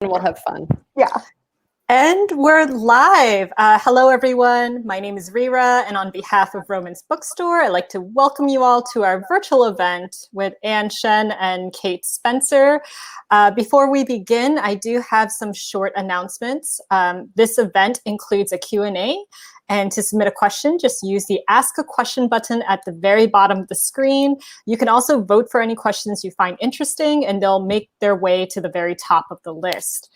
and we'll have fun. Yeah. And we're live. Hello, everyone. My name is Rira, and on behalf of Vroman's Bookstore, I'd like to welcome you all to our virtual event with Shen and Kate Spencer. Before we begin, I do have some short announcements. This event includes a Q&A, and to submit a question, just use the Ask a Question button at the very bottom of the screen. You can also vote for any questions you find interesting, and they'll make their way to the very top of the list.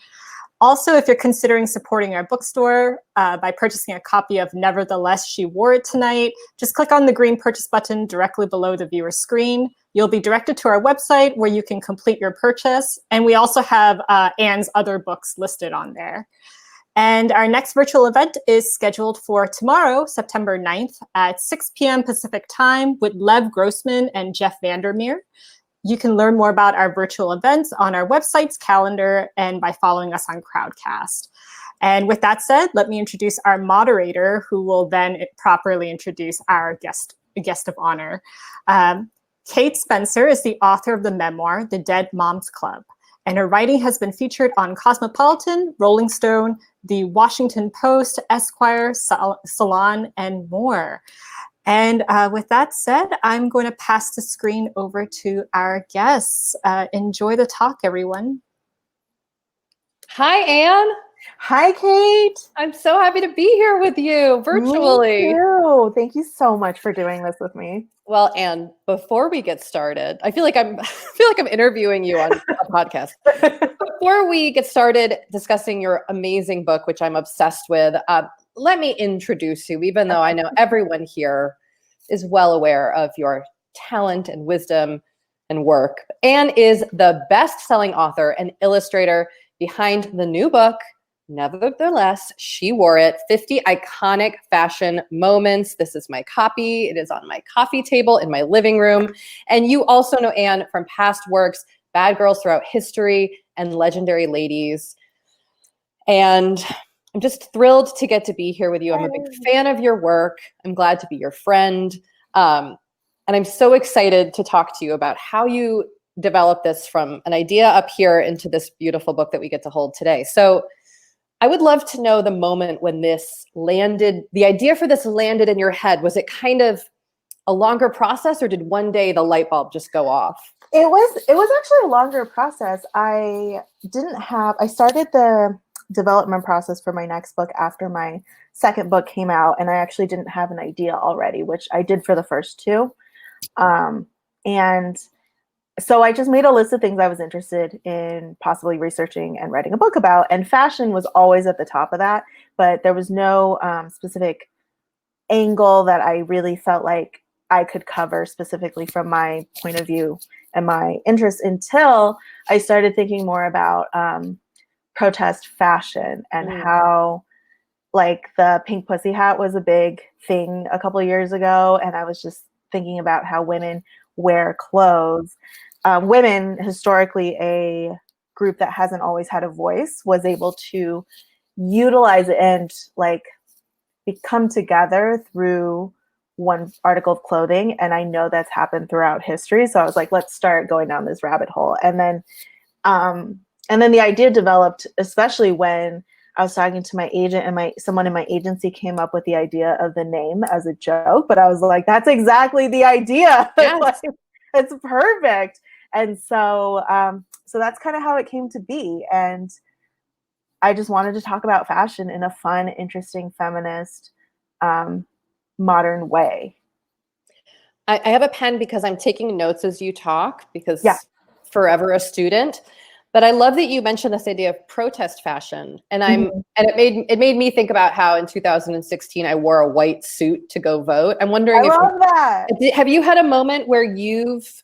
Also, if you're considering supporting our bookstore by purchasing a copy of Nevertheless, She Wore It Tonight, just click on the green purchase button directly below the viewer screen. You'll be directed to our website where you can complete your purchase. And we also have Anne's other books listed on there. And our next virtual event is scheduled for tomorrow, September 9th at 6 p.m. Pacific time with Lev Grossman and Jeff Vandermeer. You can learn more about our virtual events on our website's calendar and by following us on Crowdcast. And with that said, let me introduce our moderator, who will then properly introduce our guest of honor. Kate Spencer is the author of the memoir, The Dead Moms Club, and her writing has been featured on Cosmopolitan, Rolling Stone, The Washington Post, Esquire, Salon, and more. And with that said, I'm going to pass the screen over to our guests. Enjoy the talk, everyone. Hi, Anne. Hi, Kate. I'm so happy to be here with you virtually. Me too. Thank you so much for doing this with me. Well, Anne, before we get started, I feel like I'm interviewing you on a podcast. Before we get started discussing your amazing book, which I'm obsessed with, let me introduce you, even though I know everyone here is well aware of your talent and wisdom and work. Anne is the best-selling author and illustrator behind the new book, Nevertheless, She Wore It, 50 Iconic Fashion Moments. This is my copy. It is on my coffee table in my living room. And you also know Anne from past works, Bad Girls Throughout History and Legendary Ladies. And I'm just thrilled to get to be here with you. I'm a big fan of your work. I'm glad to be your friend. And I'm so excited to talk to you about how you developed this from an idea up here into this beautiful book that we get to hold today. So I would love to know the moment when this landed, the idea for this landed in your head. Was it kind of a longer process, or did one day the light bulb just go off? It was actually a longer process. I started the development process for my next book after my second book came out, and I actually didn't have an idea already, which I did for the first two. And so I just made a list of things I was interested in possibly researching and writing a book about, and fashion was always at the top of that, but there was no specific angle that I really felt like I could cover specifically from my point of view and my interest until I started thinking more about protest fashion and how like the pink pussy hat was a big thing a couple of years ago. And I was just thinking about how women wear clothes. Women, historically a group that hasn't always had a voice, was able to utilize it and like come together through one article of clothing. And I know that's happened throughout history. So I was like, let's start going down this rabbit hole. And then the idea developed, especially when I was talking to my agent, and someone in my agency came up with the idea of the name as a joke. But I was like, that's exactly the idea. Yes. Like, it's perfect. And so that's kind of how it came to be. And I just wanted to talk about fashion in a fun, interesting, feminist, modern way. I have a pen because I'm taking notes as you talk, because forever a student. But I love that you mentioned this idea of protest fashion, and it made me think about how in 2016 I wore a white suit to go vote. I'm wondering, have you had a moment where you've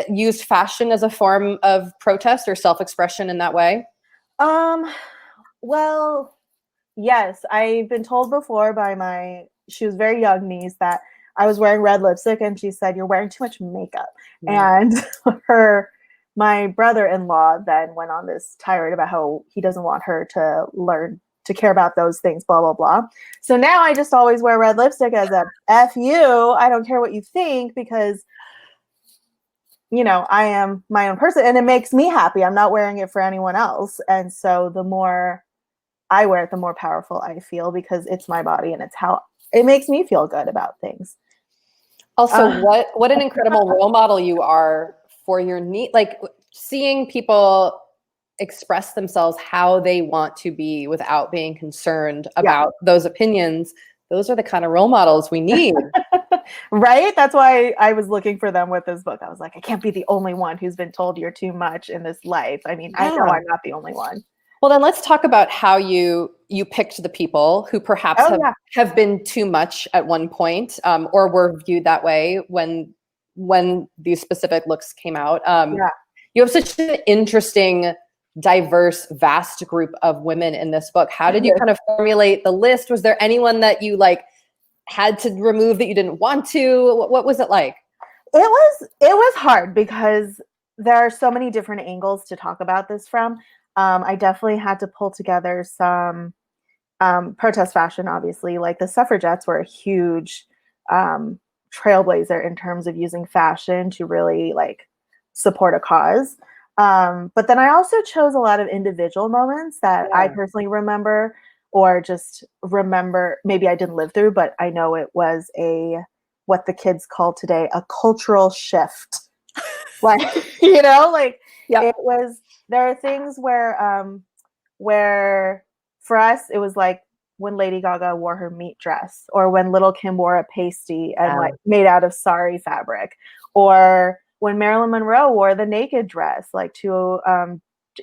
used fashion as a form of protest or self-expression in that way? Well, yes, I've been told before by she was very young niece that I was wearing red lipstick, and she said, "You're wearing too much makeup." And my brother-in-law then went on this tirade about how he doesn't want her to learn to care about those things, blah, blah, blah. So now I just always wear red lipstick as a F you. I don't care what you think, because you know, I am my own person and it makes me happy. I'm not wearing it for anyone else. And so the more I wear it, the more powerful I feel because it's my body and it's how it makes me feel good about things. Also, what an incredible role model you are for your need, like seeing people express themselves how they want to be without being concerned about those opinions. Those are the kind of role models we need. Right? That's why I was looking for them with this book. I was like, I can't be the only one who's been told you're too much in this life. I mean, I know I'm not the only one. Well, then let's talk about how you picked the people who perhaps have been too much at one point, or were viewed that way when these specific looks came out. You have such an interesting, diverse, vast group of women in this book. How did you kind of formulate the list? Was there anyone that you like had to remove that you didn't want to? What was it like? It was hard because there are so many different angles to talk about this from. I definitely had to pull together some protest fashion, obviously. Like the Suffragettes were a huge trailblazer in terms of using fashion to really like support a cause. But then I also chose a lot of individual moments that I personally remember or just remember, maybe I didn't live through, but I know it was what the kids call today, a cultural shift. Like, you know, like it was, there are things where for us, it was like when Lady Gaga wore her meat dress or when Little Kim wore a pasty and like made out of sari fabric, or when Marilyn Monroe wore the naked dress, like to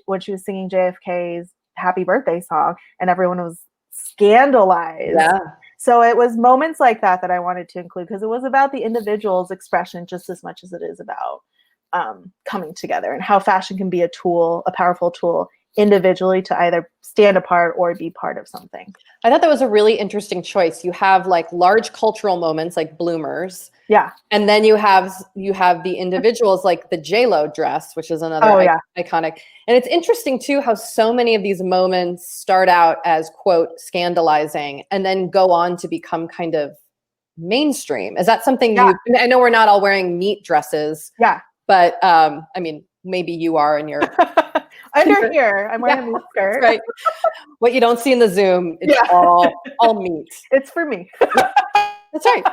when she was singing JFK's Happy Birthday song and everyone was scandalized. So it was moments like that I wanted to include because it was about the individual's expression just as much as it is about coming together and how fashion can be a tool, a powerful tool individually to either stand apart or be part of something. I thought that was a really interesting choice. You have like large cultural moments like bloomers. And then you have the individuals like the Jlo dress, which is another iconic. And it's interesting too how so many of these moments start out as quote scandalizing and then go on to become kind of mainstream. Is that something I know we're not all wearing meat dresses. But I mean, maybe you are in your under here. I'm wearing a meat skirt. Right. What you don't see in the Zoom, it's all meat. It's for me. That's right.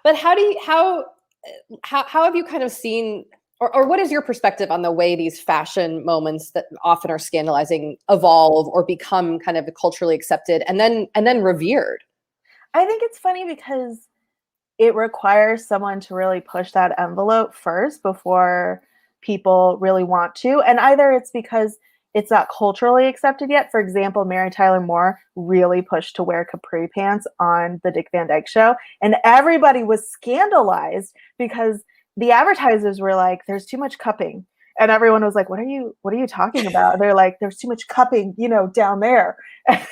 But how have you kind of seen, or what is your perspective on the way these fashion moments that often are scandalizing evolve or become kind of culturally accepted and then revered? I think it's funny because it requires someone to really push that envelope first before people really want to. And either it's because it's not culturally accepted yet. For example, Mary Tyler Moore really pushed to wear capri pants on the Dick Van Dyke Show. And everybody was scandalized because the advertisers were like, there's too much cupping. And everyone was like, what are you talking about? And they're like, there's too much cupping, down there. And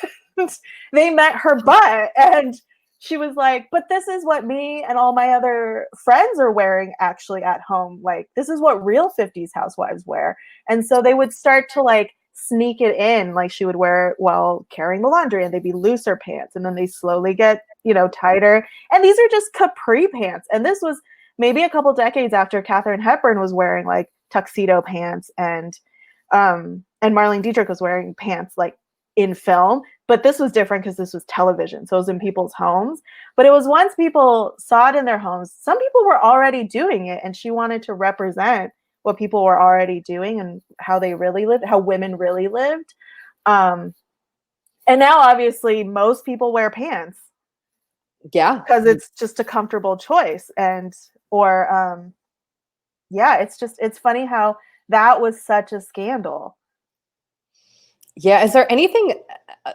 they met her butt and she was like, but this is what me and all my other friends are wearing actually at home. Like, this is what real 50s housewives wear. And so they would start to like sneak it in. Like she would wear it while carrying the laundry and they'd be looser pants. And then they slowly get, tighter. And these are just capri pants. And this was maybe a couple decades after Katharine Hepburn was wearing like tuxedo pants and Marlene Dietrich was wearing pants like in film. But this was different because this was television. So it was in people's homes. But it was once people saw it in their homes, some people were already doing it. And she wanted to represent what people were already doing and how they really lived, how women really lived. And now, obviously, most people wear pants. Because it's just a comfortable choice. It's funny how that was such a scandal. Yeah. Is there anything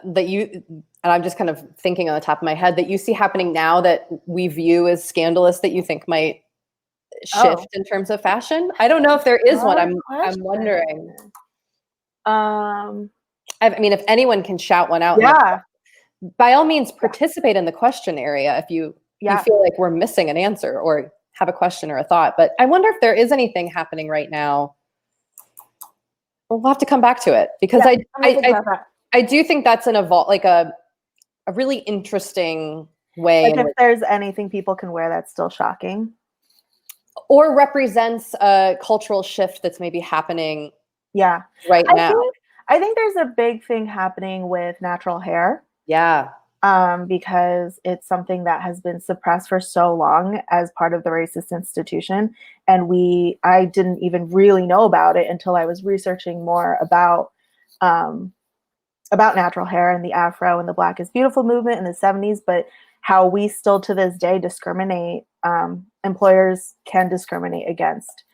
that you, and I'm just kind of thinking on the top of my head, that you see happening now that we view as scandalous that you think might shift in terms of fashion? I don't know if there is one. I'm wondering. I mean, if anyone can shout one out, by all means, participate in the question area if you feel like we're missing an answer or have a question or a thought. But I wonder if there is anything happening right now. We'll have to come back to it because I do think that's a really interesting way. Like if there's anything people can wear that's still shocking. or represents a cultural shift that's maybe happening Yeah. right now. I think there's a big thing happening with natural hair. Yeah. Because it's something that has been suppressed for so long as part of the racist institution. And I didn't even really know about it until I was researching more about natural hair and the Afro and the Black is Beautiful movement in the 70s, but how we still to this day discriminate. Employers can discriminate against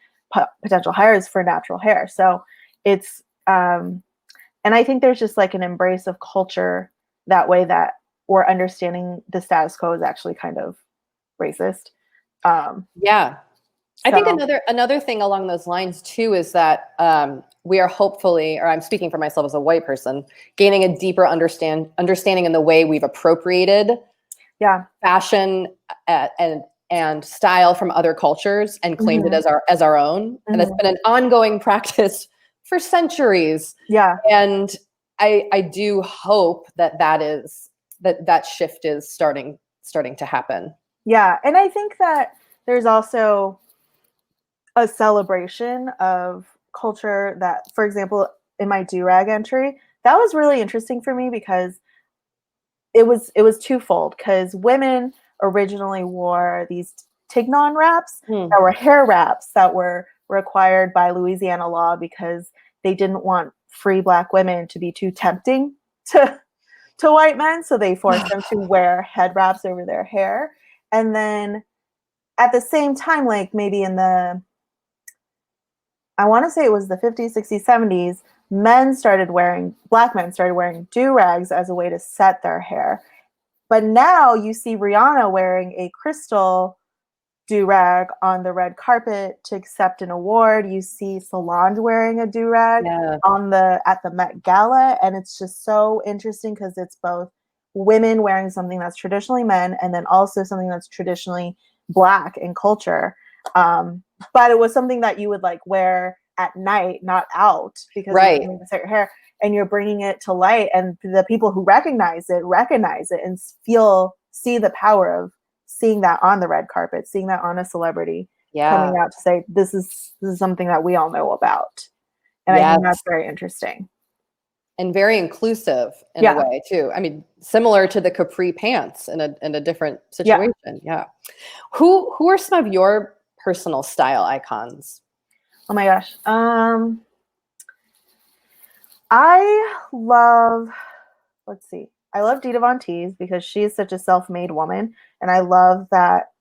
potential hires for natural hair. So it's, and I think there's just like an embrace of culture that way that we're understanding the status quo is actually kind of racist. Yeah. I think another thing along those lines too is that we are hopefully, or I'm speaking for myself as a white person, gaining a deeper understanding in the way we've appropriated fashion and style from other cultures and claimed it as our own. And it's been an ongoing practice for centuries. Yeah. And I do hope that shift is starting to happen. Yeah. And I think that there's also a celebration of culture that, for example, in my do-rag entry, that was really interesting for me because it was twofold, because women originally wore these tignon wraps that were hair wraps that were required by Louisiana law because they didn't want free Black women to be too tempting to white men. So they forced them to wear head wraps over their hair. And then at the same time, like maybe in I want to say it was the 50s, 60s, 70s, Black men started wearing do-rags as a way to set their hair. But now you see Rihanna wearing a crystal do-rag on the red carpet to accept an award. You see Solange wearing a do-rag at the Met Gala. And it's just so interesting because it's both women wearing something that's traditionally men and then also something that's traditionally Black in culture. But it was something that you would like wear at night, not out, because you need to set your hair, and you're bringing it to light, and the people who recognize it and see the power of seeing that on the red carpet, seeing that on a celebrity coming out to say this is something that we all know about. And I think that's very interesting and very inclusive in a way too. I mean, similar to the capri pants in a different situation. Yeah. Who are some of your personal style icons? Oh my gosh. I love Dita Von Teese because she's such a self-made woman. And I love that,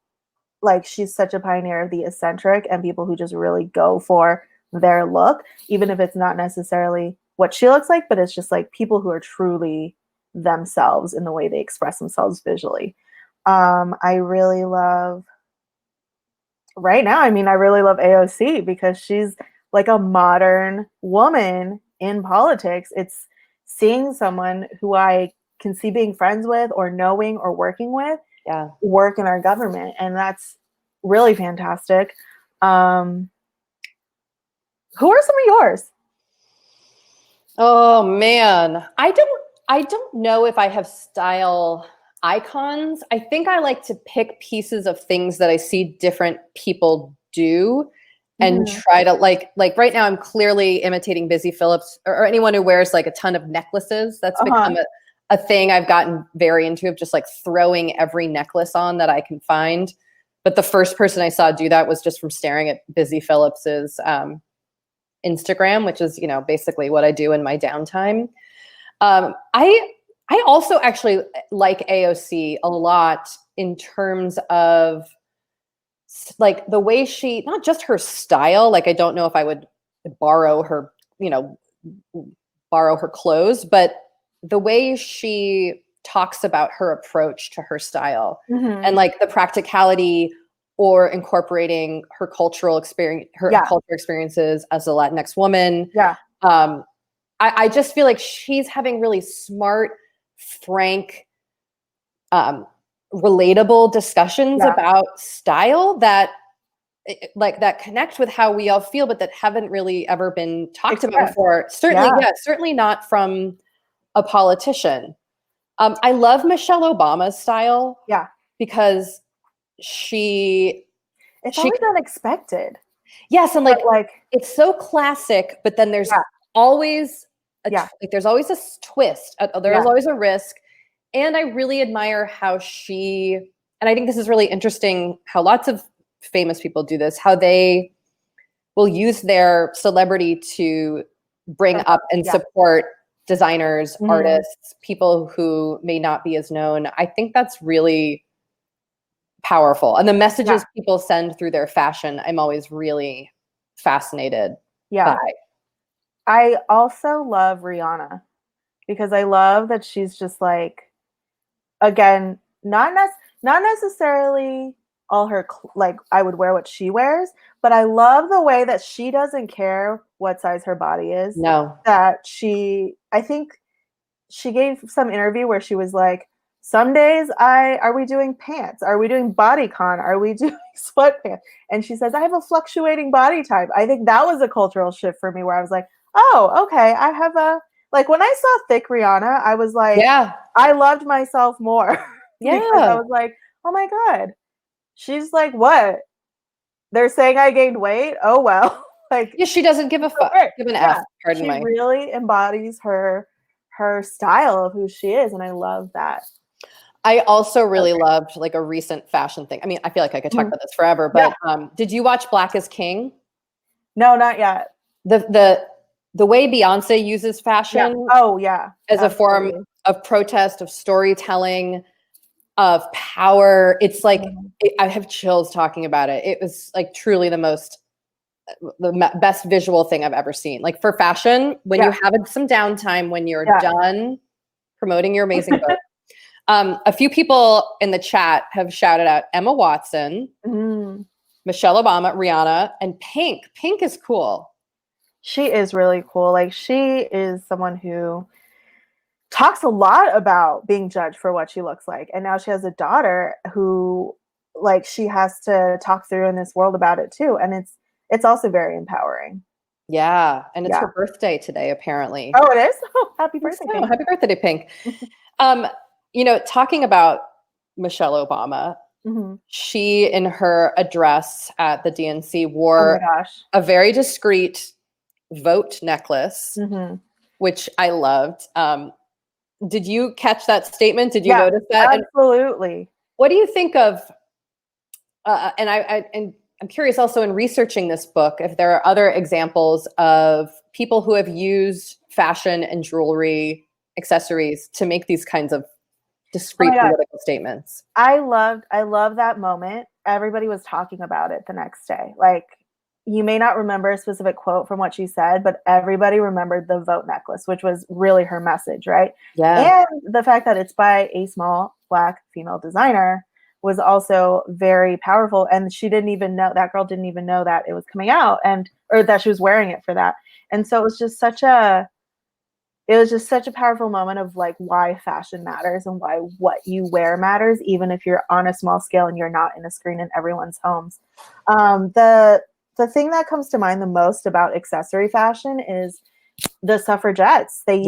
like, she's such a pioneer of the eccentric and people who just really go for their look, even if it's not necessarily what she looks like, but it's just like people who are truly themselves in the way they express themselves visually. I really love AOC because she's like a modern woman in politics. It's seeing someone who I can see being friends with or knowing or working with work in our government. And that's really fantastic. Who are some of yours? Oh man, I don't know if I have style icons. I think I like to pick pieces of things that I see different people do and try to like right now I'm clearly imitating Busy Phillips or anyone who wears like a ton of necklaces. That's become a thing I've gotten very into, of just like throwing every necklace on that I can find. But the first person I saw do that was just from staring at Busy Phillips's Instagram, which is, basically what I do in my downtime. I also actually like AOC a lot in terms of like the way she, not just her style, like I don't know if I would borrow her clothes, but the way she talks about her approach to her style and like the practicality or incorporating her cultural experience, culture experiences as a Latinx woman. Yeah. I just feel like she's having really smart, frank, relatable discussions about style that connect with how we all feel, but that haven't really ever been talked about before. Certainly not from a politician. I love Michelle Obama's style. Yeah. Because she It's always unexpected. Yes, and But, like, it's so classic, but then there's Yeah. always Yeah. there's always a twist. There is Yeah. always a risk. And I really admire how and I think this is really interesting, how lots of famous people do this, how they will use their celebrity to bring up and support designers, artists, people who may not be as known. I think that's really powerful. And the messages people send through their fashion, I'm always really fascinated by. I also love Rihanna because I love that she's just like, again, not necessarily all her like I would wear what she wears, but I love the way that she doesn't care what size her body is. No. That I think she gave some interview where she was like, some days are we doing pants? Are we doing bodycon? Are we doing sweatpants? And she says, I have a fluctuating body type. I think that was a cultural shift for me where I was like, oh, okay. I have like when I saw thick Rihanna, I was like, I loved myself more. Because I was like, oh my God. She's like, what? They're saying I gained weight? Oh, well. Like, she doesn't give a fuck. Give an F. Pardon me. She really embodies her style of who she is. And I love that. I also really loved like a recent fashion thing. I mean, I feel like I could talk about this forever, but did you watch Black is King? No, not yet. The way Beyonce uses fashion as a form of protest, of storytelling, of power. It's like, I have chills talking about it. It was like truly the best visual thing I've ever seen. Like for fashion, when you have some downtime, when you're done promoting your amazing book. A few people in the chat have shouted out Emma Watson, Michelle Obama, Rihanna, and Pink. Pink is cool. She is really cool. Like she is someone who talks a lot about being judged for what she looks like. And now she has a daughter who like she has to talk through in this world about it too. And it's also very empowering. Yeah. And it's her birthday today, apparently. Oh, it is? Oh, happy birthday, Pink. Happy birthday, Pink. Talking about Michelle Obama, she, in her address at the DNC, wore a very discreet vote necklace, which I loved. Did you catch that statement? Did you notice that? Absolutely. What do you think of, and I'm curious also in researching this book, if there are other examples of people who have used fashion and jewelry accessories to make these kinds of discreet political statements. I love that moment. Everybody was talking about it the next day. Like, you may not remember a specific quote from what she said, but everybody remembered the vote necklace, which was really her message, right? Yeah. And the fact that it's by a small Black female designer was also very powerful. And she didn't even know, that girl didn't even know that it was coming out or that she was wearing it for that. And so it was just such a powerful moment of like why fashion matters and why what you wear matters, even if you're on a small scale and you're not in a screen in everyone's homes. The thing that comes to mind the most about accessory fashion is the suffragettes. They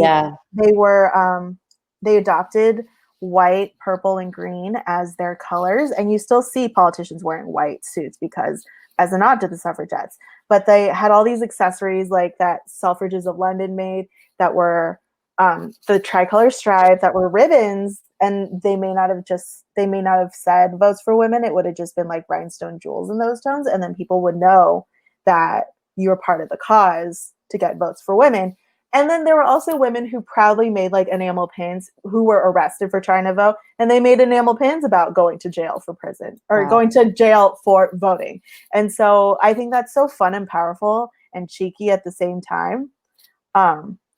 adopted white, purple, and green as their colors, and you still see politicians wearing white suits because as a nod to the suffragettes. But they had all these accessories like that Selfridges of London made that were the tricolor stripe, that were ribbons, and they may not have said votes for women. It would have just been like rhinestone jewels in those tones, and then people would know that you were part of the cause to get votes for women. And then there were also women who proudly made like enamel pins who were arrested for trying to vote, and they made enamel pins about going to jail for prison or going to jail for voting. And so I think that's so fun and powerful and cheeky at the same time.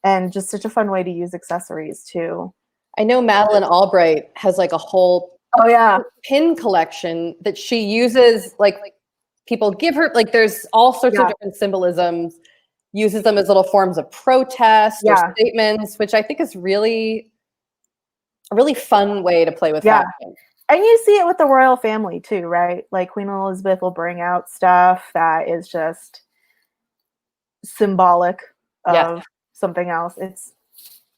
And just such a fun way to use accessories too. I know Madeleine Albright has like a whole pin collection that she uses, like people give her, like there's all sorts of different symbolisms, uses them as little forms of protest or statements, which I think is really a really fun way to play with fashion. And you see it with the royal family too, right? Like Queen Elizabeth will bring out stuff that is just symbolic of something else.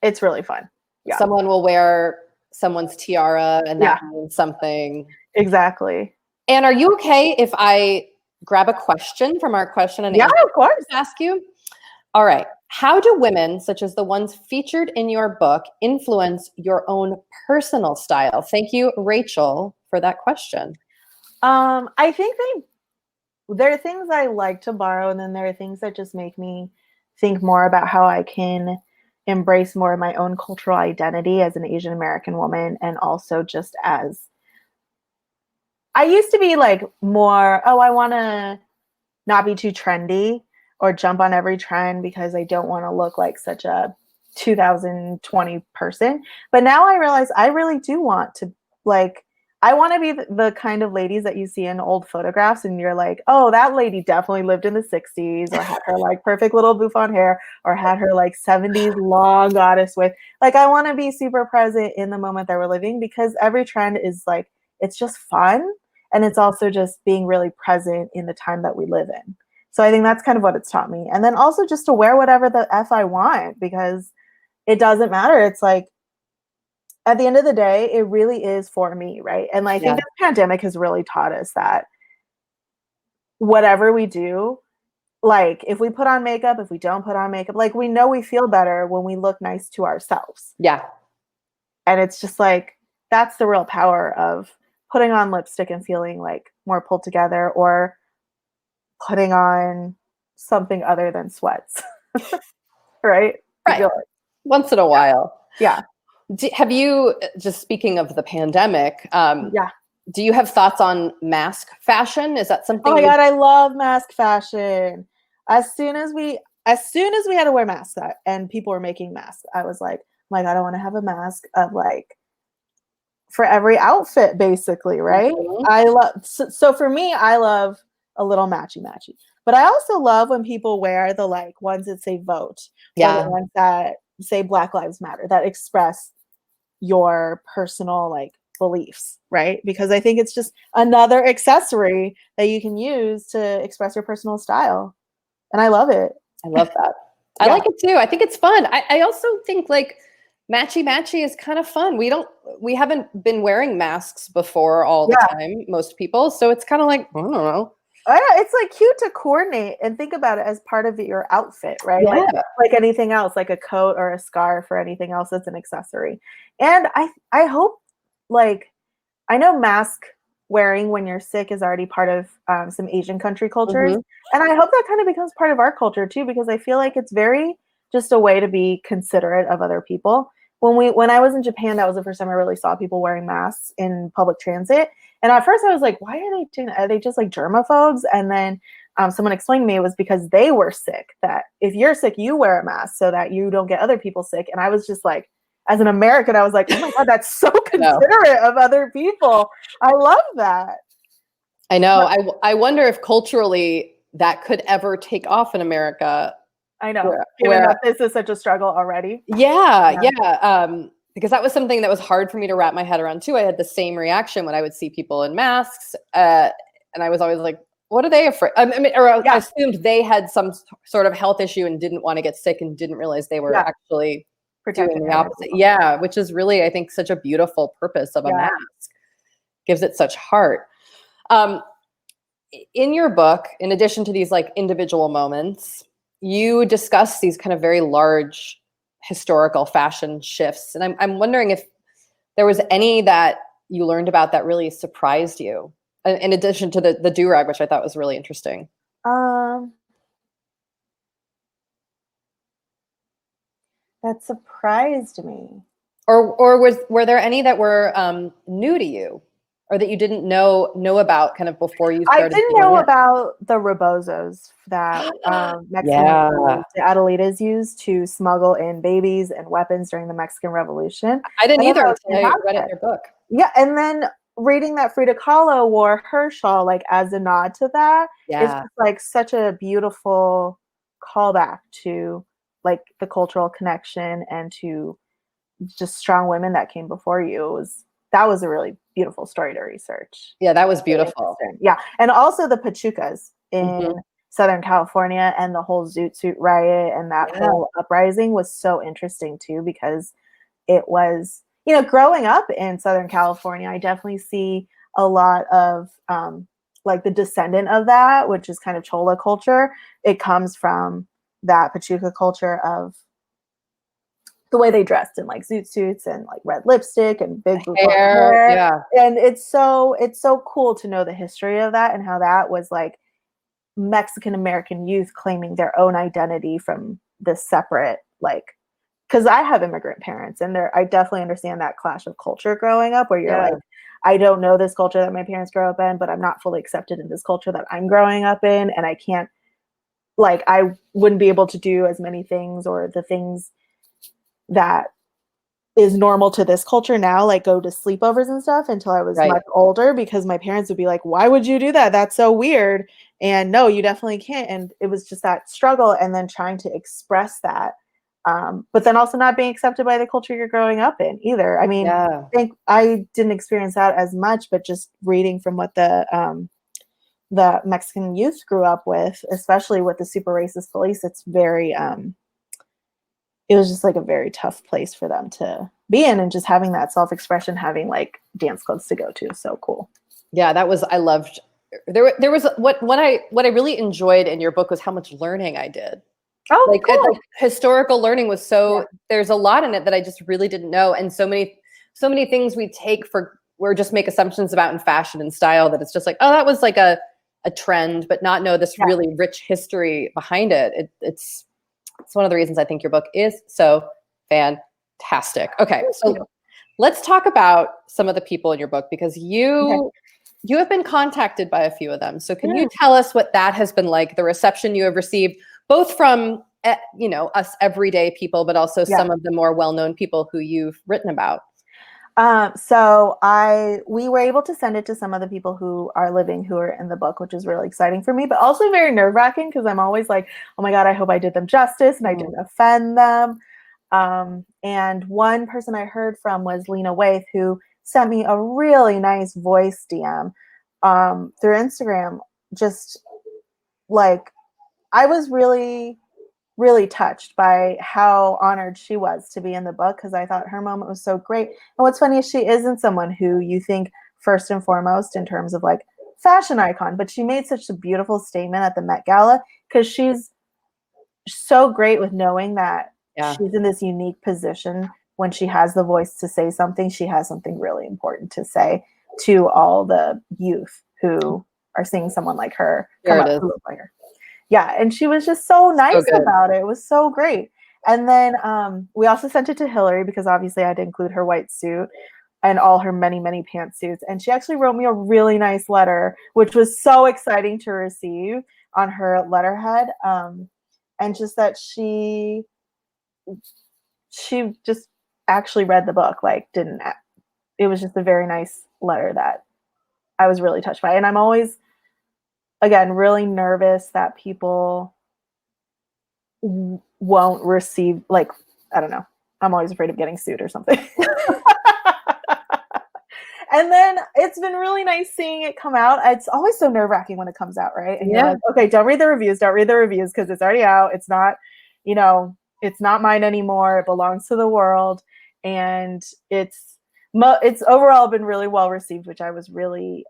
It's really fun. Yeah. Someone will wear someone's tiara and that means something. Exactly. And are you okay if I grab a question from our question and answer of course. to ask you? All right. How do women, such as the ones featured in your book, influence your own personal style? Thank you, Rachel, for that question. I think there are things I like to borrow, and then there are things that just make me think more about how I can embrace more of my own cultural identity as an Asian American woman, and also just as I used to be like more, oh, I want to not be too trendy or jump on every trend because I don't want to look like such a 2020 person. But now I realize I really do want to, like, I want to be the kind of ladies that you see in old photographs and you're like, oh, that lady definitely lived in the 60s or had her like perfect little bouffant hair or had her like 70s long goddess with. Like, I want to be super present in the moment that we're living because every trend is like, it's just fun. And it's also just being really present in the time that we live in. So I think that's kind of what it's taught me. And then also just to wear whatever the F I want because it doesn't matter. It's like, at the end of the day, it really is for me, right? And I think this pandemic has really taught us that whatever we do, like if we put on makeup, if we don't put on makeup, like we know we feel better when we look nice to ourselves. Yeah. And it's just like, that's the real power of putting on lipstick and feeling like more pulled together or putting on something other than sweats. Right? Right. Once in a while. Yeah. Have you, just speaking of the pandemic, Yeah. do you have thoughts on mask fashion? Is that something? Oh my God, I love mask fashion. As soon as we had to wear masks and people were making masks, I was like, oh my God, I want to have a mask of like for every outfit, basically, right? Mhm. I love so for me, I love a little matchy. But I also love when people wear the like ones that say vote, or the ones that say Black Lives Matter, that express your personal like beliefs, right? Because I think it's just another accessory that you can use to express your personal style. And I love it. I love that. I like it too. I think it's fun. I also think like matchy is kind of fun. We haven't been wearing masks before all the time, most people. So it's kind of like, I don't know. It's like cute to coordinate and think about it as part of your outfit, right? Yeah. Like anything else, like a coat or a scarf or anything else that's an accessory. And I hope, like, I know mask wearing when you're sick is already part of some Asian country cultures. And I hope that kind of becomes part of our culture too, because I feel like it's very just a way to be considerate of other people. When I was in Japan, that was the first time I really saw people wearing masks in public transit. And at first I was like, why are they doing that? Are they just like germaphobes? And then someone explained to me it was because they were sick, that if you're sick, you wear a mask so that you don't get other people sick. And I was just like, as an American, I was like, oh my God, that's so considerate of other people. I love that. I know. I wonder if culturally that could ever take off in America. I know. Given that this is such a struggle already. Yeah. Because that was something that was hard for me to wrap my head around too. I had the same reaction when I would see people in masks. And I was always like, what are they afraid? I mean, I assumed they had some sort of health issue and didn't want to get sick and didn't realize they were actually doing the opposite. Yeah, which is really, I think, such a beautiful purpose of a mask. Gives it such heart. In your book, in addition to these like individual moments, you discuss these kind of very large historical fashion shifts. And I'm wondering if there was any that you learned about that really surprised you, in addition to the do-rag, which I thought was really interesting. That surprised me. Or were there any that were new to you, or that you didn't know about kind of before you started? I didn't know about the rebozos that Mexican Adelitas used to smuggle in babies and weapons during the Mexican Revolution. I didn't either until I read it in your book. Yeah, and then reading that Frida Kahlo wore her shawl like as a nod to that is just like such a beautiful callback to like the cultural connection and to just strong women that came before you. That was a really beautiful story to research. Yeah, that was beautiful. Yeah, and also the Pachucas in Southern California and the whole Zoot Suit riot and that whole uprising was so interesting too, because it was, growing up in Southern California, I definitely see a lot of like the descendant of that, which is kind of Chola culture. It comes from that Pachuca culture of the way they dressed in like zoot suits and like red lipstick and big hair. Yeah. And it's so cool to know the history of that and how that was like Mexican American youth claiming their own identity from this separate, like, because I have immigrant parents and I definitely understand that clash of culture growing up where you're like, I don't know this culture that my parents grew up in, but I'm not fully accepted in this culture that I'm growing up in. And I can't, like, I wouldn't be able to do as many things or the things that is normal to this culture now, like go to sleepovers and stuff until I was much older, because my parents would be like, why would you do that? That's so weird. And no, you definitely can't. And it was just that struggle and then trying to express that. But then also not being accepted by the culture you're growing up in either. I mean, I think I didn't experience that as much, but just reading from what the Mexican youth grew up with, especially with the super racist police, it's very, it was just like a very tough place for them to be in, and just having that self-expression, having like dance clubs to go to. So cool. Yeah, I loved, there was what I really enjoyed in your book was how much learning I did. Oh, like, cool. like historical learning was there's a lot in it that I just really didn't know. And so many things we take or just make assumptions about in fashion and style that it's just like, oh, that was like a trend, but not know this really rich history behind it. It's one of the reasons I think your book is so fantastic. Okay, so let's talk about some of the people in your book, because you have been contacted by a few of them. So can you tell us what that has been like, the reception you have received, both from us everyday people, but also some of the more well-known people who you've written about? So we were able to send it to some of the people who are in the book, which is really exciting for me, but also very nerve-wracking because I'm always like, oh my God, I hope I did them justice and I didn't offend them. And one person I heard from was Lena Waithe, who sent me a really nice voice DM through Instagram. Just like, I was really, really touched by how honored she was to be in the book, because I thought her moment was so great. And what's funny is she isn't someone who you think first and foremost in terms of like fashion icon, but she made such a beautiful statement at the Met Gala, because she's so great with knowing that she's in this unique position. When she has the voice to say something, she has something really important to say to all the youth who are seeing someone like her come up to look like her. Yeah, and she was just so nice about it. It was so great. And then we also sent it to Hillary, because obviously I had to include her white suit and all her many, many pantsuits. And she actually wrote me a really nice letter, which was so exciting to receive on her letterhead. And just that she just actually read the book, like it was just a very nice letter that I was really touched by. And I'm always, again, really nervous that people won't receive, like, I don't know. I'm always afraid of getting sued or something. And then it's been really nice seeing it come out. It's always so nerve-wracking when it comes out, right? And you're like, okay, don't read the reviews, because it's already out. It's not, it's not mine anymore. It belongs to the world. And it's overall been really well received, which I was really,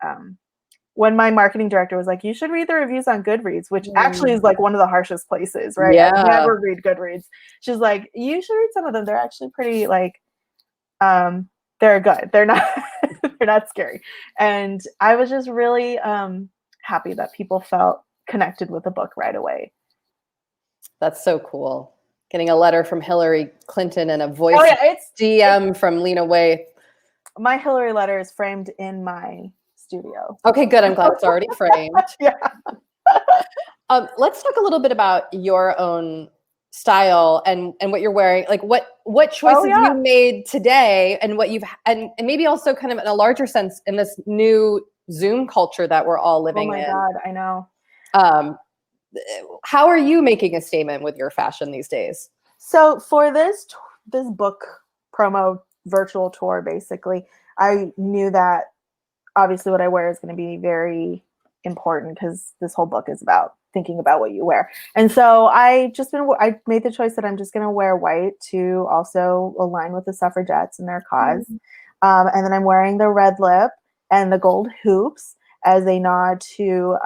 when my marketing director was like, you should read the reviews on Goodreads, which actually is like one of the harshest places, right? Yeah. I never read Goodreads. She's like, you should read some of them. They're actually pretty, like, they're good. They're not, they're not scary. And I was just really happy that people felt connected with the book right away. That's so cool. Getting a letter from Hillary Clinton and a voice DM from Lena Waithe. My Hillary letter is framed in my studio. Okay, good. I'm glad it's already framed. Let's talk a little bit about your own style and what you're wearing. Like what choices you made today, and what you've and maybe also kind of in a larger sense in this new Zoom culture that we're all living in. Oh my God, I know. How are you making a statement with your fashion these days? So for this book promo virtual tour, basically, I knew that obviously what I wear is going to be very important, because this whole book is about thinking about what you wear. And so I made the choice that I'm just going to wear white to also align with the suffragettes and their cause. And then I'm wearing the red lip. and the gold hoops as a nod to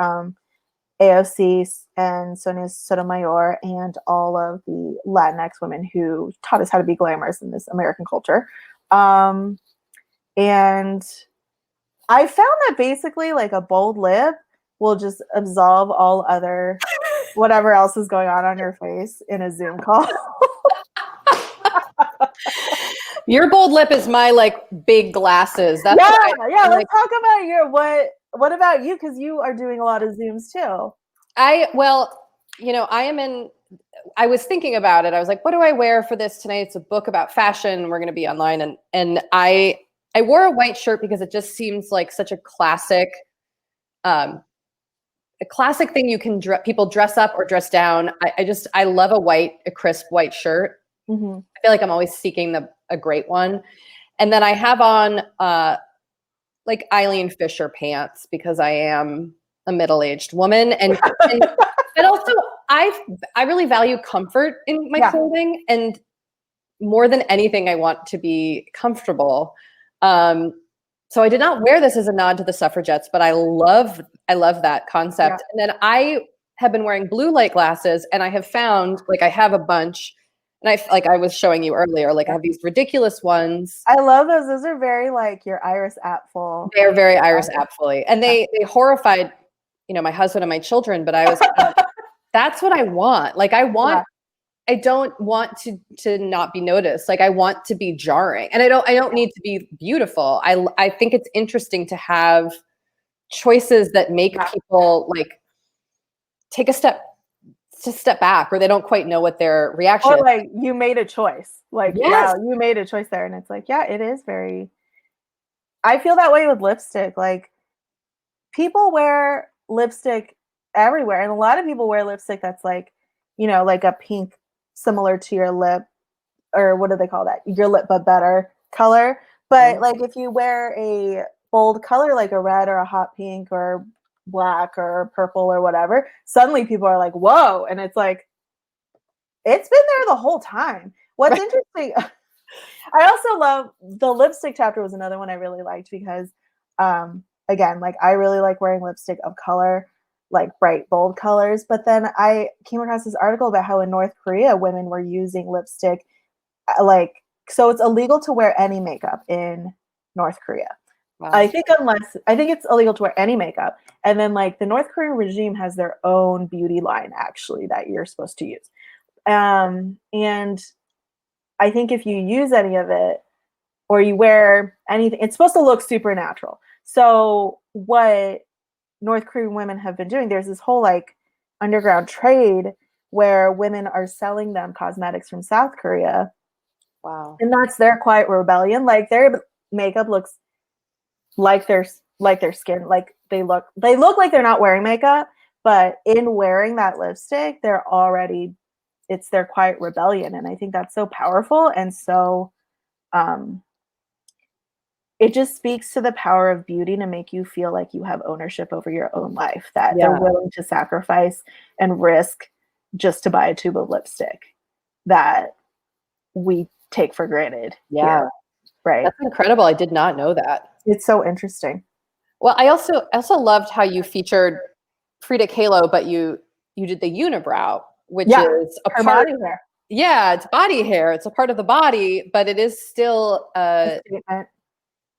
AOC and Sonia Sotomayor and all of the Latinx women who taught us how to be glamorous in this American culture. And I found that basically like a bold lip will just absolve all other whatever else is going on your face in a Zoom call. Your bold lip is my like big glasses. That's yeah. Let's talk about your what about you? Because you are doing a lot of Zooms too. I was thinking about it. I was like, what do I wear for this tonight? It's a book about fashion. We're going to be online. And I wore a white shirt because it just seems like such a classic thing you can people dress up or dress down. I love a crisp white shirt. Mm-hmm. I feel like I'm always seeking a great one. And then I have on like Eileen Fisher pants because I am a middle-aged woman. And also I really value comfort in my clothing. And more than anything, I want to be comfortable. So I did not wear this as a nod to the suffragettes, but I love that concept. And then I have been wearing blue light glasses, and I have found like I have a bunch. And I was showing you earlier, like I have these ridiculous ones. I love those. Those are very like your Iris Apfel. They're very Iris Apfel-y. And they horrified, my husband and my children, but I was that's what I want. Like I don't want to not be noticed. Like I want to be jarring. And I don't need to be beautiful. I think it's interesting to have choices that make people like take a step back, or they don't quite know what their reaction is. Or like you made a choice. Like, wow, you made a choice there. And it's like, yeah, it is very, I feel that way with lipstick. Like people wear lipstick everywhere. And a lot of people wear lipstick that's like, like a pink, similar to your lip, or what do they call that? Your lip, but better color. But like if you wear a bold color, like a red or a hot pink or black or purple or whatever, suddenly people are like, whoa. And it's like, it's been there the whole time. What's interesting, I also love the lipstick chapter was another one I really liked because again, like I really like wearing lipstick of color, like bright, bold colors. But then I came across this article about how in North Korea, women were using lipstick, so it's illegal to wear any makeup in North Korea. Wow. I think it's illegal to wear any makeup. And then like the North Korean regime has their own beauty line actually that you're supposed to use. And I think if you use any of it or you wear anything, it's supposed to look supernatural. So what North Korean women have been doing, there's this whole like underground trade where women are selling them cosmetics from South Korea. Wow. And that's their quiet rebellion. Like their makeup looks like their skin, like they look like they're not wearing makeup, but in wearing that lipstick, it's their quiet rebellion. And I think that's so powerful. And so it just speaks to the power of beauty to make you feel like you have ownership over your own life, that they're willing to sacrifice and risk just to buy a tube of lipstick that we take for granted. Yeah. Here, right. That's incredible. I did not know that. It's so interesting. Well, I also loved how you featured Frida Kahlo, but you did the unibrow, which is her body hair. Yeah, it's body hair. It's a part of the body, but it is still a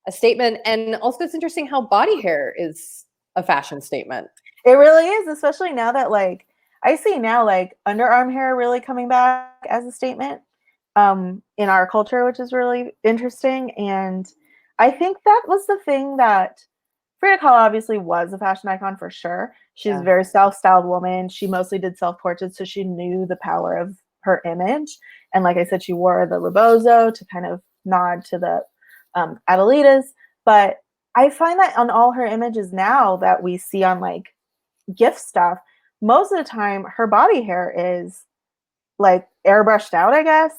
statement. And also it's interesting how body hair is a fashion statement. It really is, especially now that like I see now like underarm hair really coming back as a statement in our culture, which is really interesting. And I think that was the thing that Frida Kahlo obviously was a fashion icon for sure. She's a very self-styled woman. She mostly did self-portraits, so she knew the power of her image. And like I said, she wore the rebozo to kind of nod to the Adelitas. But I find that on all her images now that we see on like gift stuff, most of the time her body hair is like airbrushed out, I guess.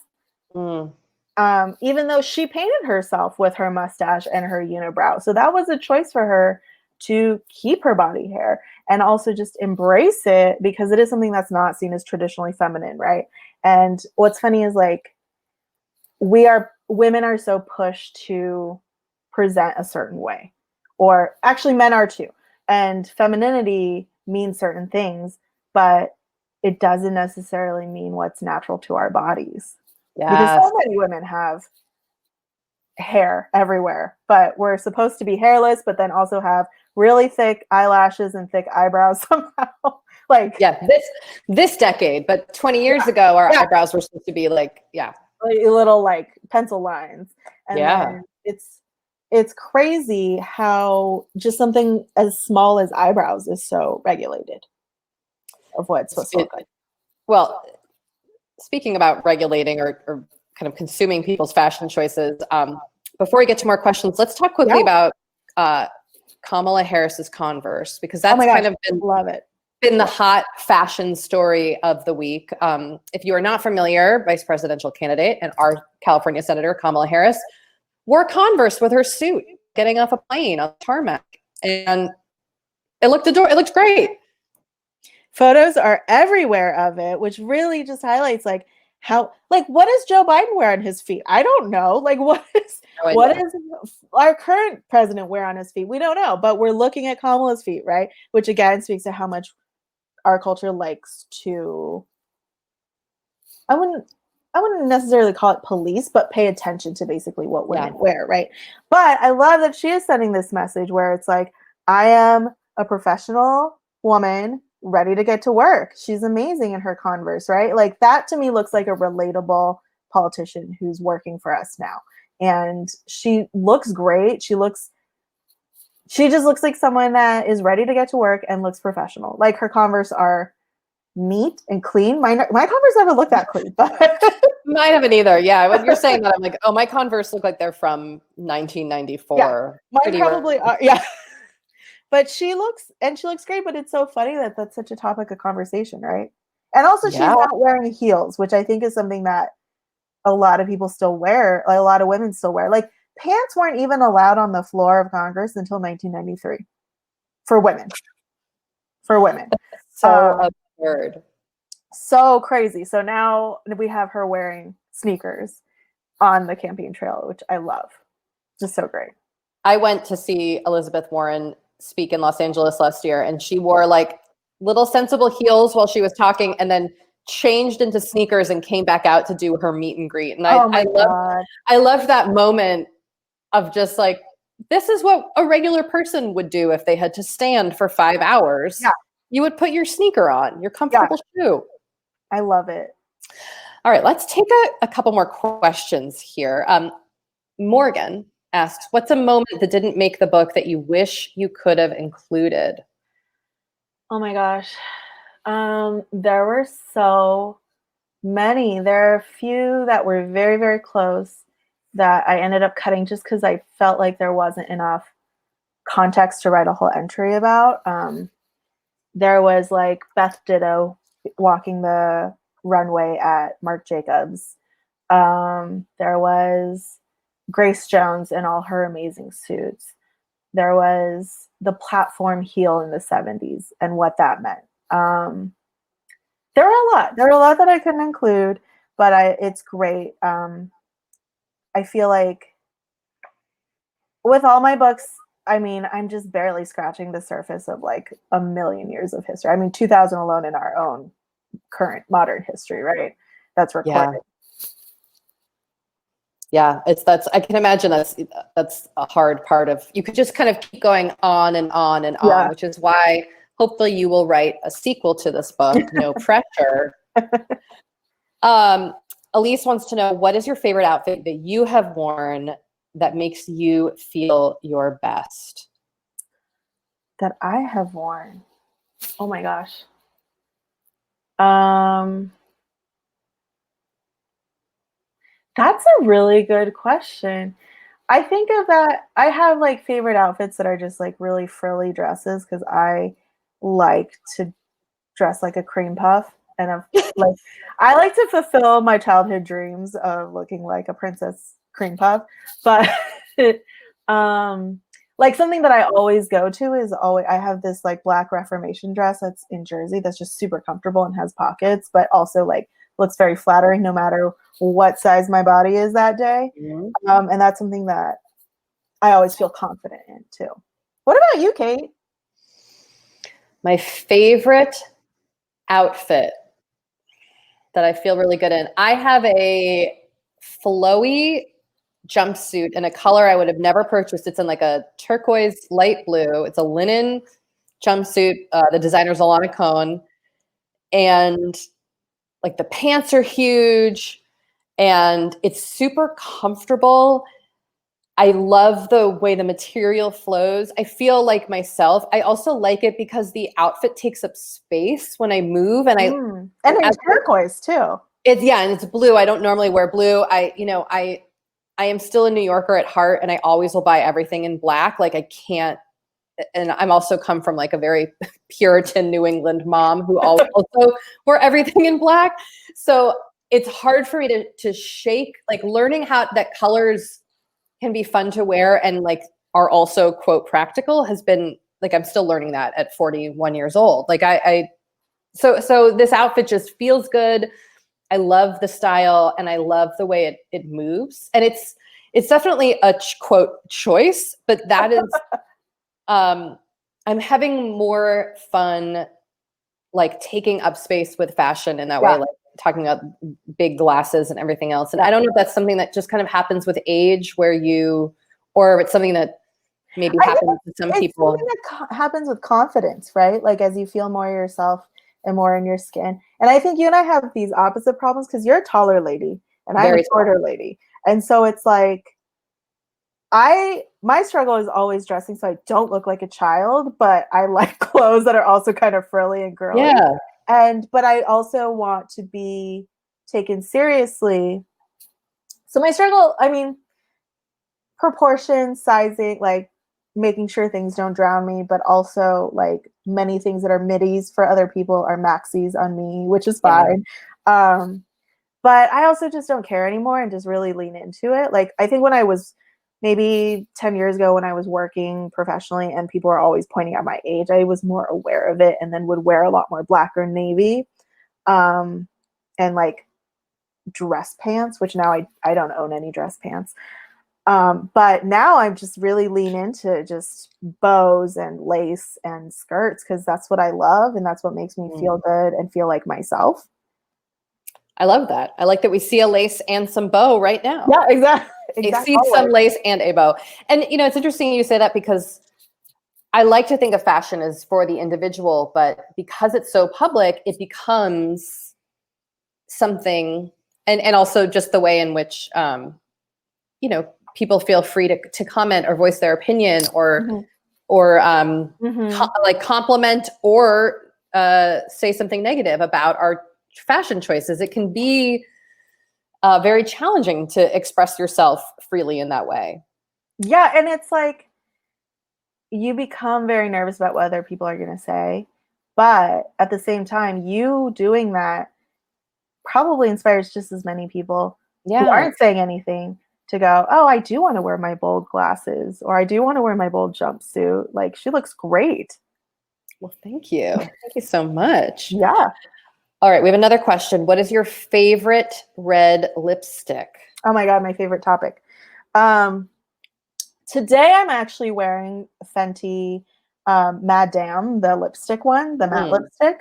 Even though she painted herself with her mustache and her unibrow. So that was a choice for her to keep her body hair and also just embrace it because it is something that's not seen as traditionally feminine, right? And what's funny is like women are so pushed to present a certain way or actually men are too. And femininity means certain things, but it doesn't necessarily mean what's natural to our bodies. Because so many women have hair everywhere, but we're supposed to be hairless, but then also have really thick eyelashes and thick eyebrows somehow. Like, this decade, but 20 years ago, our eyebrows were supposed to be like little like pencil lines. And then it's crazy how just something as small as eyebrows is so regulated of what it's supposed to look like. Well, speaking about regulating or kind of consuming people's fashion choices, before we get to more questions, let's talk quickly about Kamala Harris's Converse, because that's kind of been the hot fashion story of the week. If you are not familiar, vice presidential candidate and our California Senator Kamala Harris wore Converse with her suit getting off a plane on the tarmac, and it looked great. Photos are everywhere of it, which really just highlights like how, like, what does Joe Biden wear on his feet? I don't know. Like, what does our current president wear on his feet? We don't know, but we're looking at Kamala's feet, right? Which again speaks to how much our culture likes to, I wouldn't necessarily call it police, but pay attention to basically what women wear, right? But I love that she is sending this message where it's like, I am a professional woman ready to get to work. She's amazing in her Converse, right? Like, that to me looks like a relatable politician who's working for us now. And she looks great. She just looks like someone that is ready to get to work and looks professional. Like, her Converse are neat and clean. My Converse never look that clean, but mine haven't either. Yeah, when you're saying that, I'm like, oh, my Converse look like they're from 1994. Mine probably are. Yeah. But she looks great, but it's so funny that that's such a topic of conversation, right? And also she's not wearing heels, which I think is something that a lot of people still wear, like a lot of women still wear. Like, pants weren't even allowed on the floor of Congress until 1993 for women. So absurd. So crazy. So now we have her wearing sneakers on the campaign trail, which I love. Just so great. I went to see Elizabeth Warren speak in Los Angeles last year, and she wore like little sensible heels while she was talking, and then changed into sneakers and came back out to do her meet and greet. And I loved that moment of just like, this is what a regular person would do if they had to stand for 5 hours. Yeah. You would put your sneaker on, your comfortable shoe. I love it. All right, let's take a couple more questions here. Morgan asks, what's a moment that didn't make the book that you wish you could have included? Oh my gosh. There were so many. There are a few that were very, very close that I ended up cutting just because I felt like there wasn't enough context to write a whole entry about. There was like Beth Ditto walking the runway at Marc Jacobs. There was Grace Jones in all her amazing suits. There was the platform heel in the 70s and what that meant. There were a lot that I couldn't include, but it's great. I feel like with all my books, I mean, I'm just barely scratching the surface of like a million years of history. I mean, 2000 alone in our own current modern history, right? That's recorded. Yeah, I can imagine that's a hard part of, you could just kind of keep going on and on and on, which is why hopefully you will write a sequel to this book, no pressure. Elise wants to know, what is your favorite outfit that you have worn that makes you feel your best? That I have worn? Oh my gosh. That's a really good question. I think of that. I have like favorite outfits that are just like really frilly dresses because I like to dress like a cream puff, and I like to fulfill my childhood dreams of looking like a princess cream puff. But like something that I always go to is I have this like black Reformation dress that's in Jersey that's just super comfortable and has pockets, but also like looks very flattering no matter what size my body is that day. And that's something that I always feel confident in too. What about you, Kate? My favorite outfit that I feel really good in. I have a flowy jumpsuit in a color I would have never purchased. It's in like a turquoise light blue. It's a linen jumpsuit. The designer's Alana Cohn. And like the pants are huge and it's super comfortable. I love the way the material flows. I feel like myself. I also like it because the outfit takes up space when I move, and and it's turquoise too. And it's blue. I don't normally wear blue. I am still a New Yorker at heart, and I always will buy everything in black. Like I can't. And I'm also come from like a very Puritan New England mom who also wore everything in black. So it's hard for me to shake. Like learning how that colors can be fun to wear and like are also quote practical has been like, I'm still learning that at 41 years old. Like so this outfit just feels good. I love the style and I love the way it moves. And it's definitely a quote choice, but that is, I'm having more fun, like taking up space with fashion in that way, like talking about big glasses and everything else. And I don't know if that's something that just kind of happens with age or if it's something that maybe happens to some people. Something that happens with confidence, right? Like as you feel more yourself and more in your skin. And I think you and I have these opposite problems because you're a taller lady and I'm a shorter lady. And so it's like, my struggle is always dressing so I don't look like a child, but I like clothes that are also kind of frilly and girly. Yeah. But I also want to be taken seriously. So my struggle, I mean, proportion, sizing, like making sure things don't drown me, but also like many things that are middies for other people are maxis on me, which is fine. But I also just don't care anymore and just really lean into it. Like I think when I was maybe 10 years ago when I was working professionally and people were always pointing out my age, I was more aware of it and then would wear a lot more black or navy and like dress pants, which now I don't own any dress pants. But now I'm just really lean into just bows and lace and skirts because that's what I love and that's what makes me feel good and feel like myself. I love that. I like that we see a lace and some bow right now. Yeah, exactly. I see some lace and a bow. And, you know, it's interesting you say that because I like to think of fashion as for the individual, but because it's so public, it becomes something, and also just the way in which, you know, people feel free to comment or voice their opinion or like compliment or say something negative about our fashion choices. It can be very challenging to express yourself freely in that way. Yeah, and it's like you become very nervous about what other people are going to say, but at the same time, you doing that probably inspires just as many people who aren't saying anything to go, oh, I do want to wear my bold glasses, or I do want to wear my bold jumpsuit. Like, she looks great. Well, thank you. Thank you so much. Yeah. All right, we have another question. What is your favorite red lipstick? Oh my God, my favorite topic. Today I'm actually wearing Fenty Madame, the lipstick one, the matte lipstick.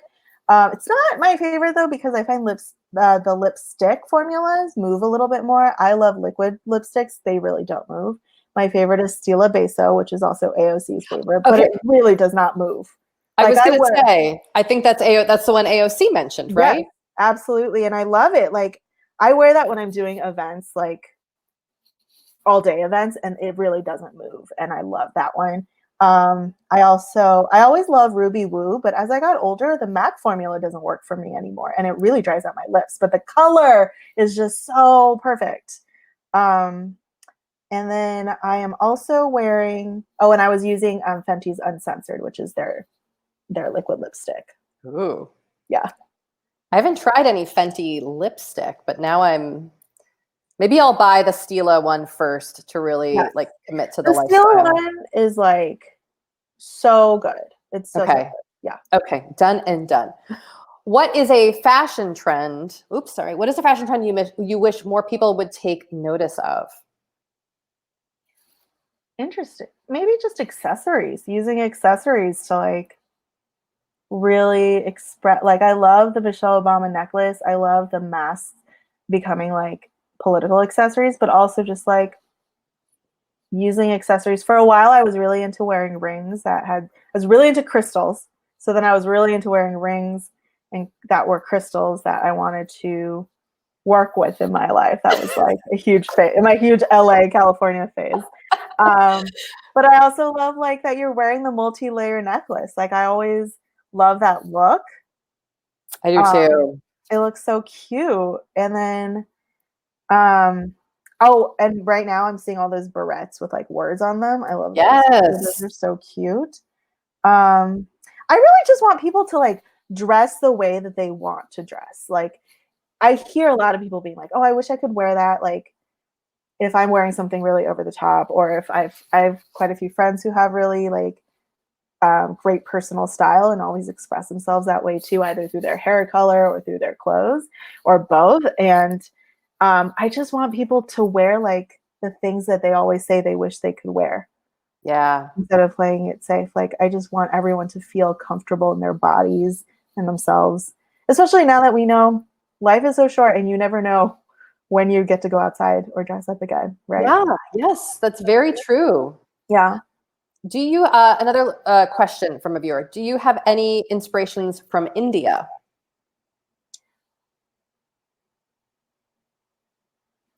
It's not my favorite though because I find the lipstick formulas move a little bit more. I love liquid lipsticks. They really don't move. My favorite is Stila Beso, which is also AOC's favorite, but it really does not move. I was going to say, I think that's the one AOC mentioned, right? Yes, absolutely. And I love it. Like I wear that when I'm doing events, like all day events, and it really doesn't move. And I love that one. I always love Ruby Woo, but as I got older, the MAC formula doesn't work for me anymore. And it really dries out my lips, but the color is just so perfect. And then I am also wearing, and I was using Fenty's Uncensored, which is their liquid lipstick. Ooh. Yeah. I haven't tried any Fenty lipstick, but now maybe I'll buy the Stila one first to really like commit to the lifestyle. The Stila one is like so good. It's so good. Yeah. Okay. Done and done. What is a fashion trend? What is a fashion trend you wish more people would take notice of? Interesting. Maybe just accessories, using accessories to like really express. Like, I love the Michelle Obama necklace. I love the masks becoming like political accessories, but also just like using accessories. For a while, I was really into wearing rings I was really into crystals. So then I was really into wearing rings and that were crystals that I wanted to work with in my life. That was like a huge phase, in my huge LA, California phase. But I also love like that you're wearing the multi-layer necklace. Like, I always love that look. I do too. It looks so cute. And then, oh, and right now I'm seeing all those barrettes with like words on them. I love those. Yes. Those are so cute. I really just want people to like dress the way that they want to dress. Like, I hear a lot of people being like, "Oh, I wish I could wear that." Like, if I'm wearing something really over the top, or if I've quite a few friends who have really like great personal style and always express themselves that way too, either through their hair color or through their clothes or both. And I just want people to wear like the things that they always say they wish they could wear. Yeah. Instead of playing it safe. Like, I just want everyone to feel comfortable in their bodies and themselves, especially now that we know life is so short and you never know when you get to go outside or dress up again, right? Yeah. Yes, that's very true. Yeah. Do you, another question from a viewer, do you have any inspirations from India?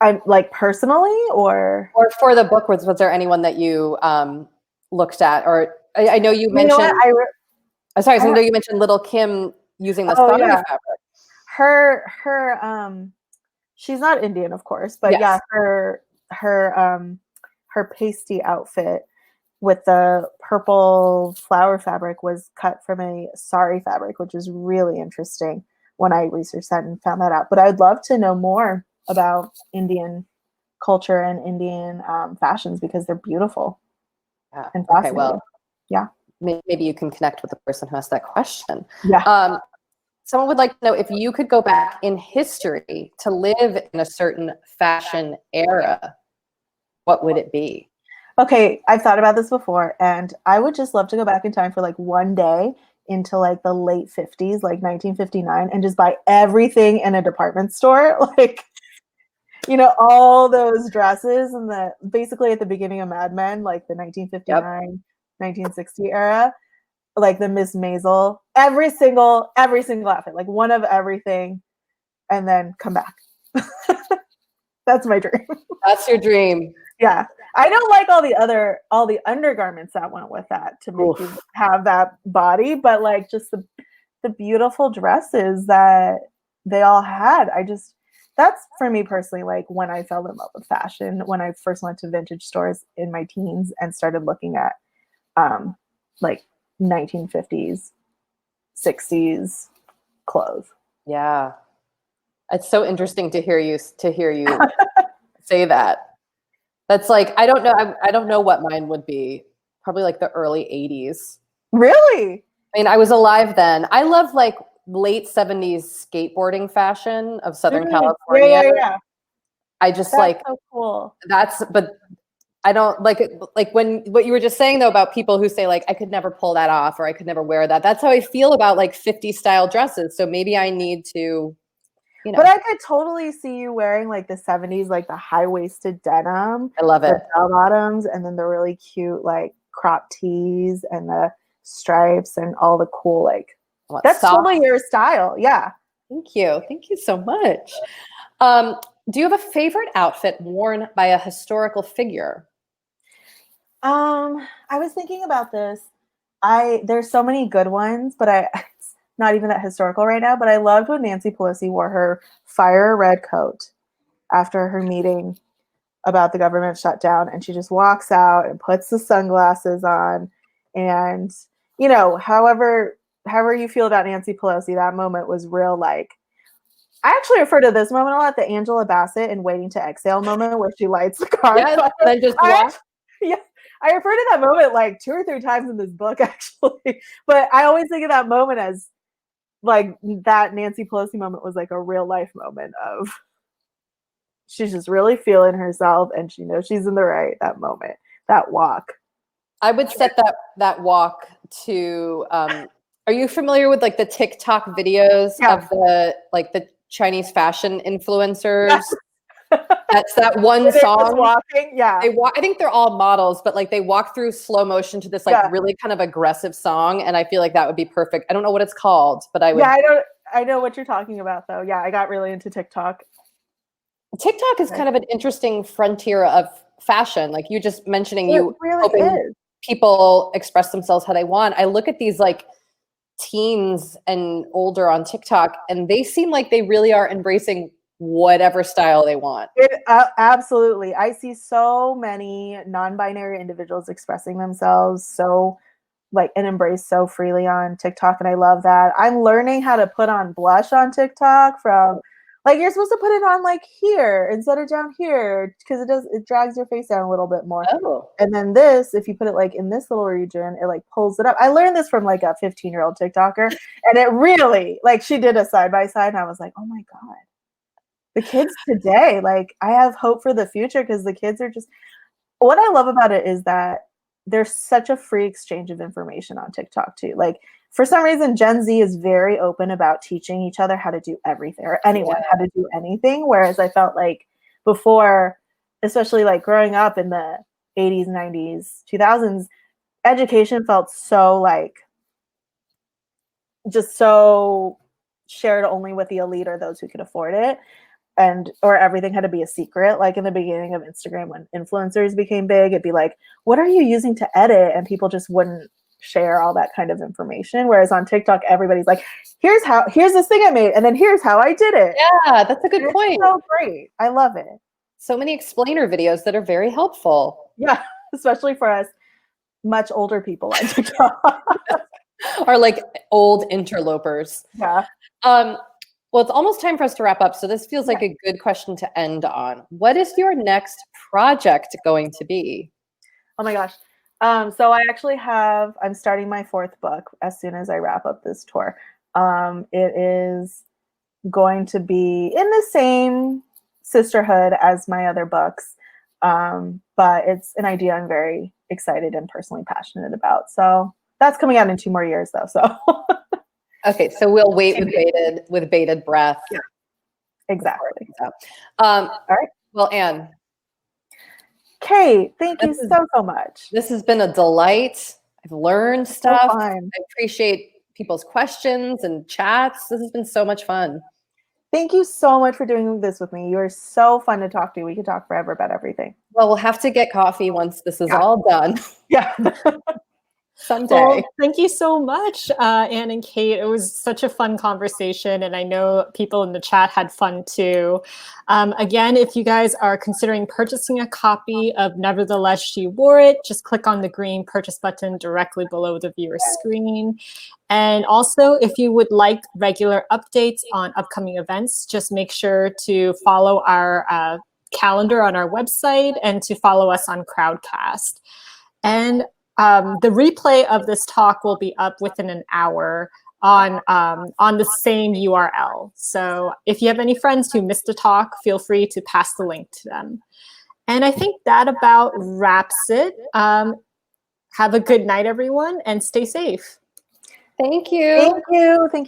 I'm like, personally, or for the book, was there anyone that you looked at? Or I know you you know mentioned, what? sorry, so I know you mentioned Little Kim using the Oh, sari yeah. fabric. Her she's not Indian, of course, but Yes. yeah, her pasty outfit with the purple flower fabric was cut from a sari fabric, which is really interesting when I researched that and found that out. But I'd love to know more about Indian culture and Indian fashions, because they're beautiful Yeah. and Okay, fascinating. well, yeah. Maybe you can connect with the person who asked that question. Yeah. Someone would like to know, if you could go back in history to live in a certain fashion era, what would it be? Okay, I've thought about this before, and I would just love to go back in time for like one day into like the late 50s, like 1959, and just buy everything in a department store. Like, all those dresses and basically at the beginning of Mad Men, like the 1959, 1960 era, like the Miss Maisel, every single outfit, like one of everything, and then come back. That's my dream. That's your dream. Yeah. I don't like all the undergarments that went with that to make you have that body, but like just the beautiful dresses that they all had. That's for me personally, like when I fell in love with fashion, when I first went to vintage stores in my teens and started looking at like 1950s, 60s clothes. Yeah. It's so interesting to hear you say that. That's like, I don't know. I don't know what mine would be. Probably like the early 80s. Really? I mean, I was alive then. I love like late 70s skateboarding fashion of Southern California. Yeah. I just That's like, so cool. but I don't like when what you were just saying though about people who say like, I could never pull that off or I could never wear that. That's how I feel about like 50 style dresses. So maybe I need to, But I could totally see you wearing like the 70s, like the high-waisted denim. I love it. The bell bottoms, and then the really cute like crop tees and the stripes and all the cool like. That's totally your style. Yeah. Thank you. Thank you so much. Do you have a favorite outfit worn by a historical figure? I was thinking about this. There's so many good ones, but it's not even that historical right now, but I loved when Nancy Pelosi wore her fire red coat after her meeting about the government shutdown, and she just walks out and puts the sunglasses on, and however you feel about Nancy Pelosi, that moment was real. Like, I actually refer to this moment a lot, the Angela Bassett in Waiting to Exhale moment, where she lights the car. Yes, and then just walks. Yeah, I refer to that moment like 2 or 3 times in this book, actually. But I always think of that moment as like that Nancy Pelosi moment was like a real life moment of she's just really feeling herself and she knows she's in the right that moment. that walk. I would set that walk to. Are you familiar with like the TikTok videos of the Chinese fashion influencers? That's that one song. Walking, yeah. I think they're all models, but like they walk through slow motion to this like really kind of aggressive song, and I feel like that would be perfect. I don't know what it's called, but I would. Yeah, I know what you're talking about though. Yeah, I got really into TikTok. TikTok is kind of an interesting frontier of fashion. Like you just mentioning, people express themselves how they want. I look at these like teens and older on TikTok, and they seem like they really are embracing whatever style they want. Absolutely. I see so many non-binary individuals expressing themselves so like and embrace so freely on TikTok, and I love that. I'm learning how to put on blush on TikTok from like you're supposed to put it on like here instead of down here because it drags your face down a little bit more. Oh. And then this, if you put it like in this little region, it like pulls it up. I learned this from like a 15-year-old TikToker, and it really like she did a side by side, and I was like, oh my god, the kids today, like I have hope for the future because the kids are just. What I love about it is that there's such a free exchange of information on TikTok too. Like for some reason, Gen Z is very open about teaching each other how to do everything or anyone how to do anything. Whereas I felt like before, especially like growing up in the 80s, 90s, 2000s, education felt so like just so shared only with the elite or those who could afford it. Or everything had to be a secret. Like in the beginning of Instagram, when influencers became big, it'd be like, what are you using to edit? And people just wouldn't share all that kind of information. Whereas on TikTok, everybody's like, here's this thing I made. And then here's how I did it. Yeah, that's a good point. It's so great. I love it. So many explainer videos that are very helpful. Yeah, especially for us much older people on TikTok. Are like old interlopers. Yeah. Well, it's almost time for us to wrap up. So this feels like a good question to end on. What is your next project going to be? Oh my gosh. So I'm starting my 4th book as soon as I wrap up this tour. It is going to be in the same sisterhood as my other books. But it's an idea I'm very excited and personally passionate about. So that's coming out in 2 more years though. So okay, so we'll wait with bated breath. Yeah, exactly. All right. Well, Anne. Kate, thank you so much. This has been a delight. I've learned stuff. So I appreciate people's questions and chats. This has been so much fun. Thank you so much for doing this with me. You are so fun to talk to. We could talk forever about everything. Well, we'll have to get coffee once this is all done. Yeah. Someday. Well, thank you so much, Anne and Kate. It was such a fun conversation, and I know people in the chat had fun too. Again, if you guys are considering purchasing a copy of Nevertheless She Wore It, just click on the green purchase button directly below the viewer screen. And also, if you would like regular updates on upcoming events, just make sure to follow our calendar on our website and to follow us on Crowdcast. And the replay of this talk will be up within an hour on the same URL. So if you have any friends who missed a talk, feel free to pass the link to them. And I think that about wraps it. Have a good night, everyone, and stay safe. Thank you. Thank you. Thank you.